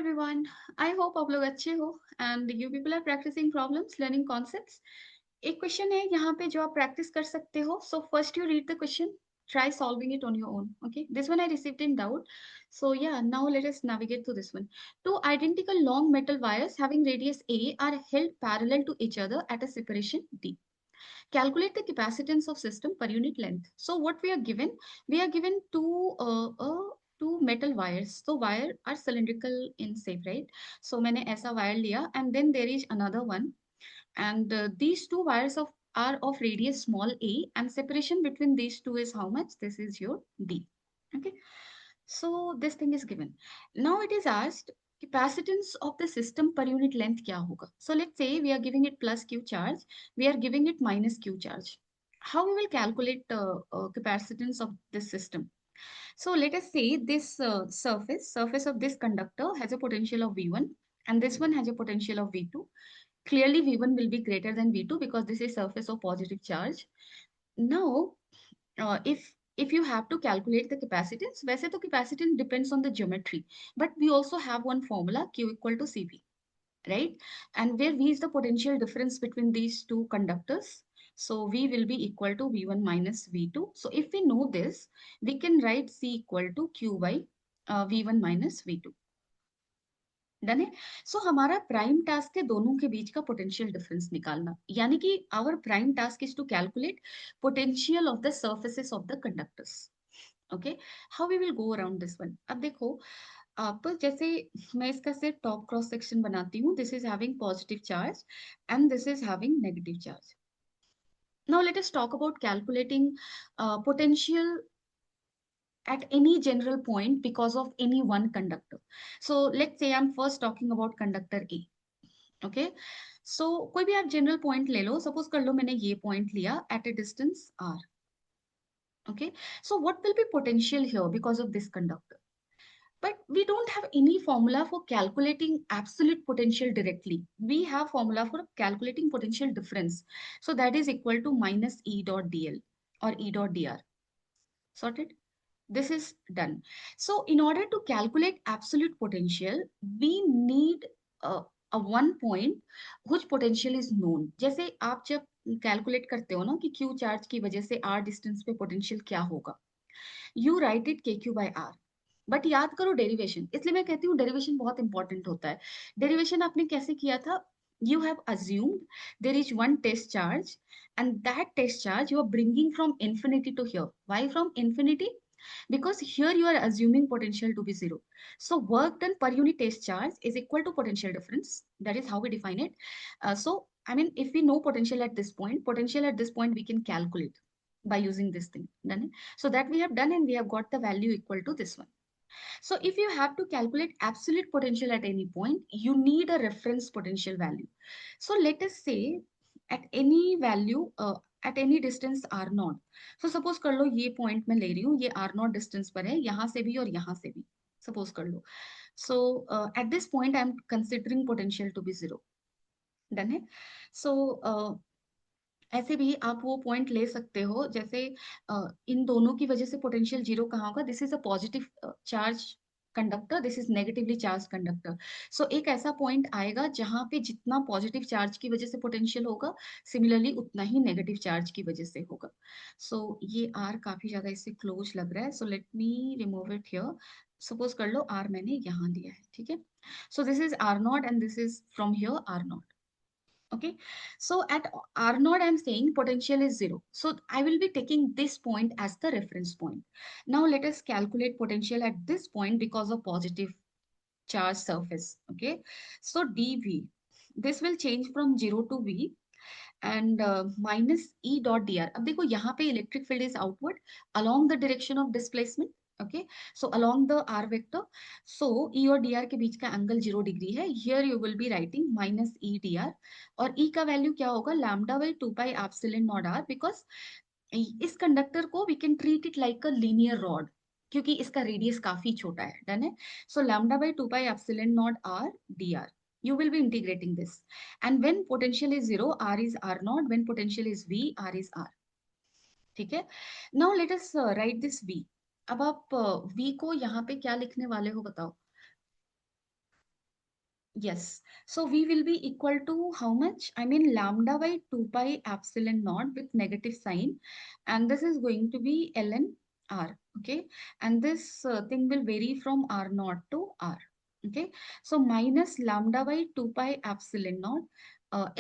everyone. I hope आप लोग अच्छे हो and you people are practicing problems, learning concepts. एक क्वेश्चन है यहाँ पे जो आप प्रैक्टिस कर सकते हो. So first you read the question, try solving it on your own. Okay, this one I received in doubt. So yeah, now let us navigate to this one. Two identical long metal wires having radius A are held parallel to each other at a separation D. Calculate the capacitance of system per unit length. So what we are given? We are given two metal wires. So wire are cylindrical in shape, right? So मैंने ऐसा wire लिया and then there is another one and these two wires are of radius small a and separation between these two is how much? This is your D. Okay. So this thing is given. Now it is asked capacitance of the system per unit length क्या होगा? So let's say we are giving it plus Q charge, we are giving it minus Q charge. How we will calculate capacitance of this system? So let us say this surface of this conductor has a potential of V1 and this one has a potential of V2. Clearly V1 will be greater than V2 because this is surface of positive charge. Now if you have to calculate the capacitance, वैसे तो capacitance depends on the geometry, but we also have one formula Q equal to Cv, right? And where V is the potential difference between these two conductors. So V will be equal to V1 minus V2. So if we know this, we can write C equal to Q by V1 minus V2. Done है. सो हमारा prime task है दोनों के बीच का potential difference निकालना, यानी कि our prime task is to calculate potential of the surfaces of the conductors. Okay, how we will go around this one. अब देखो, आप जैसे मैं इसका सिर्फ टॉप क्रॉस सेक्शन बनाती हूँ. This is having positive charge and this is having negative charge. Now let us talk about calculating potential at any general point because of any one conductor. So let's say I'm first talking about conductor A. Okay, so कोई भी आप general point ले लो. Suppose कर लो मैंने ये point लिया at a distance r. Okay, so what will be potential here because of this conductor? But we don't have any formula for calculating absolute potential directly. We have formula for calculating potential difference. So that is equal to minus E dot dl or E dot dr. Sorted? This is done. So in order to calculate absolute potential, we need a one point which potential is known. जैसे आप जब calculate करते हो ना कि Q charge की वजह से R डिस्टेंस पे पोटेंशियल क्या होगा, you right it KQ by R. But याद करो डेरिवेशन, इसलिए मैं कहती हूँ डेरिवेशन बहुत इंपॉर्टेंट होता है. डेरिवेशन आपने कैसे किया था? You have assumed there is one test charge and that test charge you are bringing from infinity to here. Why from infinity? Because here you are assuming potential to be zero. So work done per unit test charge is equal to potential difference. That is how we define it. So I mean, if we know potential at this point we can calculate by using this thing. Done it? So that we have done and we have got the value equal to this one. So if you have to calculate absolute potential at any point, you need a reference potential value. So let us say at any value, at any distance r naught. So suppose कर लो ये point मैं ले रही हूँ, ये r naught distance पर है, यहाँ से भी और यहाँ से भी. Suppose कर लो. So at this point I am considering potential to be zero. Done है? So ऐसे भी आप वो पॉइंट ले सकते हो जैसे इन दोनों की वजह से पोटेंशियल जीरो कहाँ होगा. This is a positive charge conductor, this is negatively charge conductor. So एक ऐसा पॉइंट आएगा जहां पे जितना पॉजिटिव चार्ज की वजह से पोटेंशियल होगा, सिमिलरली उतना ही नेगेटिव चार्ज की वजह से होगा. सो ये आर काफी ज्यादा इससे क्लोज लग रहा है. So let me remove it here. Suppose कर लो आर मैंने यहाँ दिया है, ठीक है. So this is r naught and this is from here r naught. Okay, so at R naught, I'm saying potential is zero. So I will be taking this point as the reference point. Now let us calculate potential at this point because of positive charge surface. Okay, so dV, this will change from 0 to V and minus E dot dr. अब देखो यहाँ पे electric field is outward along the direction of displacement. Okay, so along the r vector. So E और dr के बीच का angle 0 degree है. Here you will be writing minus E dr और E का वैल्यू क्या होगा? Lambda by 2 pi epsilon naught r, because इस कंडक्टर को we can treat it like a linear rod क्योंकि इसका रेडियस काफी छोटा है. डन है. So lambda by 2 pi epsilon naught r dr. You will be integrating this. And when potential is zero, r is r naught. When potential is v, r is r. ठीक है. Now let us write this v. अब आप v को यहाँ पे क्या लिखने वाले हो बताओ. Yes. So V will be equal to how much? I mean lambda by 2 pi epsilon naught with negative sign. And this is going to be ln R. Okay. And this thing will vary from R naught to R. Okay. So minus lambda by 2 pi epsilon naught.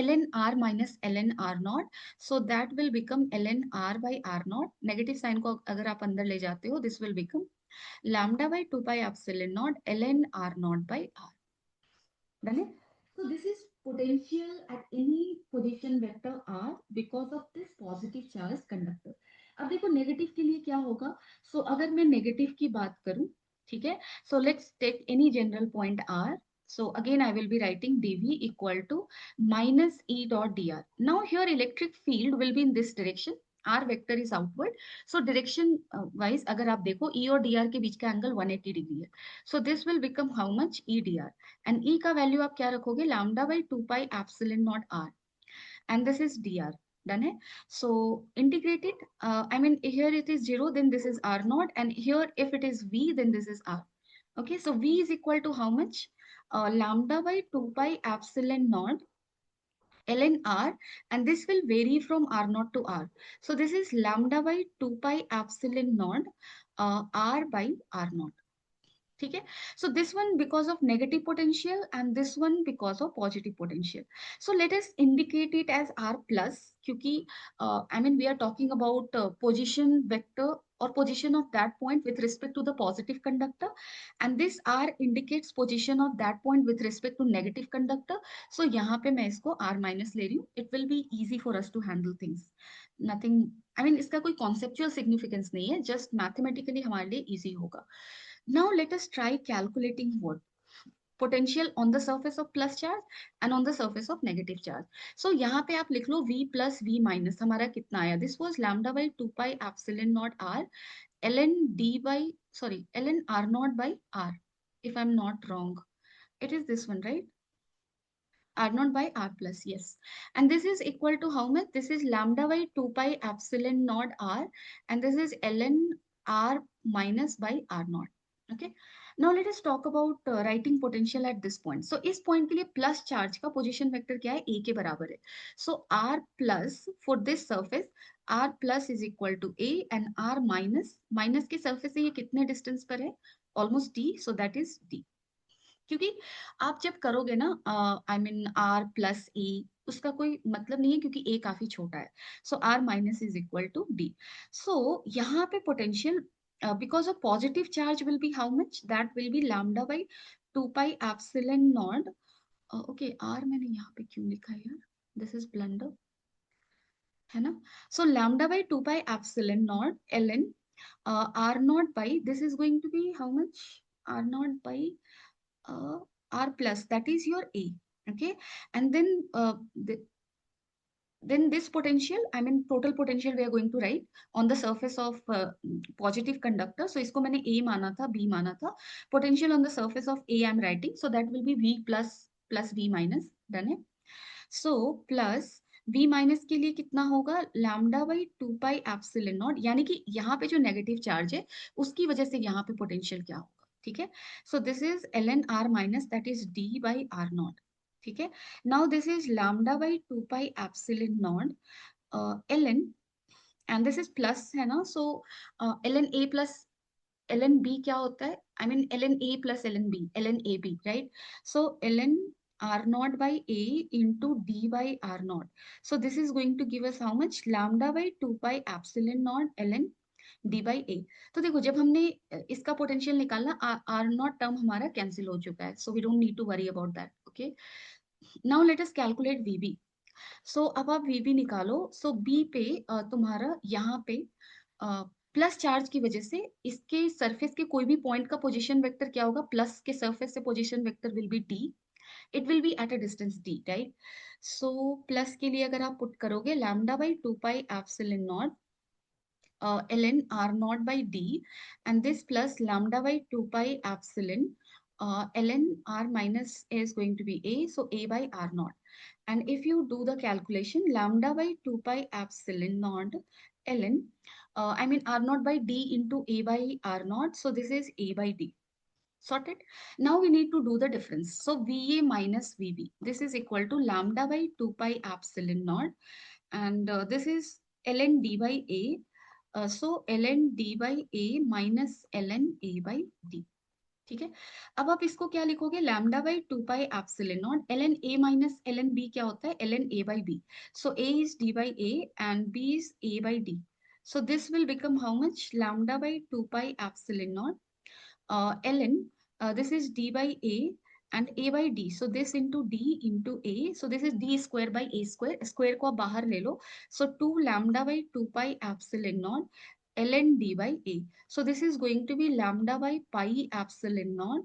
ln R minus ln R naught. So that will become ln R by R naught. Negative sign को अगर आप अंदर ले जाते हो, this will become lambda by 2 pi epsilon naught ln R naught by R. Done it? So this is potential at any position vector r because of this positive charge conductor. अब देखो negative के लिए क्या होगा. सो अगर मैं negative की बात करूं, ठीक है, so let's take any general point r. So again I will be writing dv equal to minus e dot dr. Now here electric field will be in this direction. R vector is outward. So direction wise अगर आप देखो e और dr के बीच का angle 180 degree है. So this will become how much e dr. And e का value आप क्या रखोगे, lambda by 2 pi epsilon naught r. And this is d r. Done है. So integrated, I mean here it is 0, then this is r naught, and here if it is v then this is r. Okay, so v is equal to how much? Lambda by 2 pi epsilon naught ln r, and this will vary from r naught to r. So this is lambda by 2 pi epsilon naught r by r naught. ठीक है. So this one because of negative potential and this one because of positive potential. So let us indicate it as r plus, क्योंकि I mean we are talking about position vector or position of that point with respect to the positive conductor, and this r indicates position of that point with respect to negative conductor. So यहाँ पे मैं इसको r minus ले रही हूँ. It will be easy for us to handle things. Nothing, I mean इसका कोई conceptual significance नहीं है, just mathematically हमारे लिए easy होगा. Now let us try calculating what? Potential on the surface of plus charge and on the surface of negative charge. So यहाँ पे आप लिख लो V plus V minus हमारा कितना आया? This was lambda by 2 pi epsilon naught R ln D by, sorry, ln R naught by R. If I'm not wrong, it is this one, right? R naught by R plus, yes. And this is equal to how much? This is lambda by 2 pi epsilon naught R, and this is ln R minus by R naught. Okay. Now let us talk about writing potential at this point. So इस point के लिए plus charge का position vector क्या है? A के बराबर है. So R plus for this surface, R plus is equal to A, and R minus, minus के surface से ये कितने distance पर है? Almost D, so that is D. क्योंकि आप जब करोगे ना, आई मीन आर प्लस ए, उसका कोई मतलब नहीं है क्योंकि ए काफी छोटा है. So r minus is equal to d. So यहाँ पे potential because of positive charge will be how much? That will be lambda by 2 pi epsilon naught. Okay, r मैंने यहाँ पे क्यों लिखा है यार? दिस इज ब्लंडर, है ना? So lambda by 2 pi epsilon naught L N r naught by, this is going to be how much? R naught by R plus, that is your A. Okay, and then this potential, I mean total potential we are going to write on the surface of positive conductor. So इसको मैंने A माना था, B माना था. Potential on the surface of A I am writing, so that will be V plus V minus. Done है. So plus V minus के लिए कितना होगा? Lambda by 2 pi epsilon not, यानी कि यहाँ पे जो नेगेटिव चार्ज है उसकी वजह से यहाँ पे पोटेंशियल क्या होगा. ठीक है. So this is L N R minus, that is D by R naught. ठीक है. Now this is lambda by 2 pi epsilon naught L N, and this is plus है ना. So L N A plus L N B क्या होता है? I mean L N A plus L N B, L N A B, right? So L N r naught by a into d by r naught. So this is going to give us how much? Lambda by 2 pi epsilon naught ln d by a. तो देखो जब हमने इसका potential निकाला, r naught term हमारा cancel हो चुका है, so we don't need to worry about that. Okay, now let us calculate vb. So अब आप vb निकालो. So b पे तुम्हारा यहाँ पे प्लस चार्ज की वजह से इसके सरफेस के कोई भी पॉइंट का पोजीशन वेक्टर क्या होगा? प्लस के सरफेस से position vector will be D. It will be at a distance D, right? So plus के लिए अगर आप पुट करोगे lambda by 2 pi epsilon not ln r naught by d, and this plus lambda by 2 pi epsilon ln r minus is going to be a, so a by r naught. And if you do the calculation, lambda by 2 pi epsilon naught ln I mean r naught by d into a by r naught, so this is a by d. Sorted. Now we need to do the difference. So VA minus VB, this is equal to lambda by 2 pi epsilon naught, and this is ln d by a. So ln d by a minus ln a by d. ठीक है, अब आप इसको क्या लिखोगे, lambda by 2 pi epsilon not ln a minus ln b क्या होता है, ln a by b. So a is d by a and b is a by d. So this will become how much, lambda by 2 pi epsilon naught ln, this is d by a and a by d. So this into d into a. So this is d square by a square. Square को आप बाहर ले लो. So 2 lambda by 2 pi epsilon naught ln d by a. So this is going to be lambda by pi epsilon naught,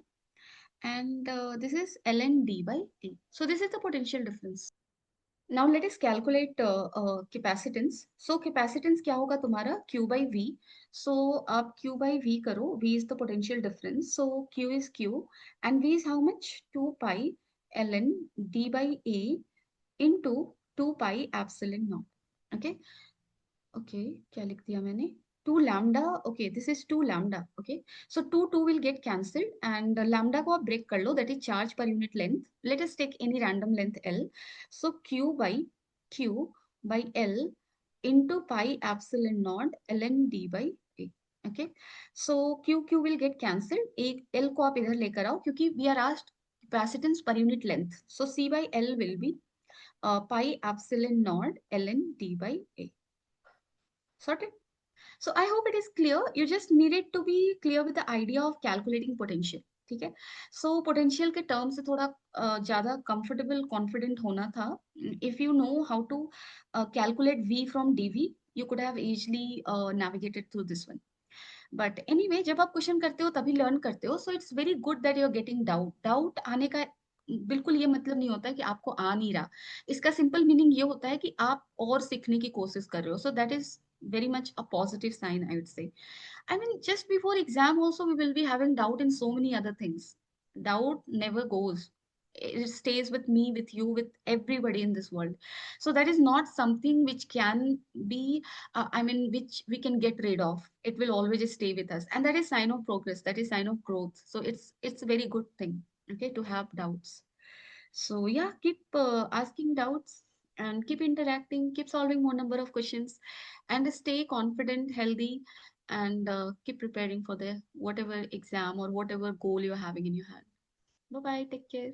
and this is ln d by a. So this is the potential difference. Now let us calculate capacitance. So capacitance क्या होगा तुम्हारा, Q by V. So आप Q by V करो. V is the potential difference. So Q is Q and V is how much, 2 pi ln d by A into 2 pi epsilon naught. Okay. Okay, क्या लिख दिया मैंने, two lambda. Okay, this is two lambda. Okay, so two two will get cancelled and lambda को आप break कर लो, that is charge per unit length. Let us take any random length L. So Q by L into pi epsilon naught ln d by a. Okay, so q will get cancelled. एक l को आप इधर लेकर आओ क्योंकि we are asked capacitance per unit length. So c by l will be pi epsilon naught ln d by a. Sorted. So I hope it is clear. You just needed to be clear with the idea of calculating potential. ठीक है, so potential के term से थोड़ा ज्यादा comfortable confident होना था. If you know how to calculate v from dv, you could have easily navigated through this one. But anyway, जब आप क्वेश्चन करते हो तभी लर्न करते हो. So it's very good that you are getting doubt. Doubt आने का बिल्कुल ये मतलब नहीं होता है कि आपको आ नहीं रहा. इसका सिंपल मीनिंग ये होता है कि आप और सीखने की कोशिश कर रहे हो. So that is very much a positive sign, I would say. I mean, just before exam also, we will be having doubt in so many other things. Doubt never goes. It stays with me, with you, with everybody in this world. So that is not something which can be, which we can get rid of. It will always stay with us, and that is sign of progress. That is sign of growth. So it's a very good thing, okay, to have doubts. So yeah, keep asking doubts and keep interacting, keep solving more number of questions, and stay confident, healthy, and keep preparing for the whatever exam or whatever goal you're having in your hand. Bye bye. Take care.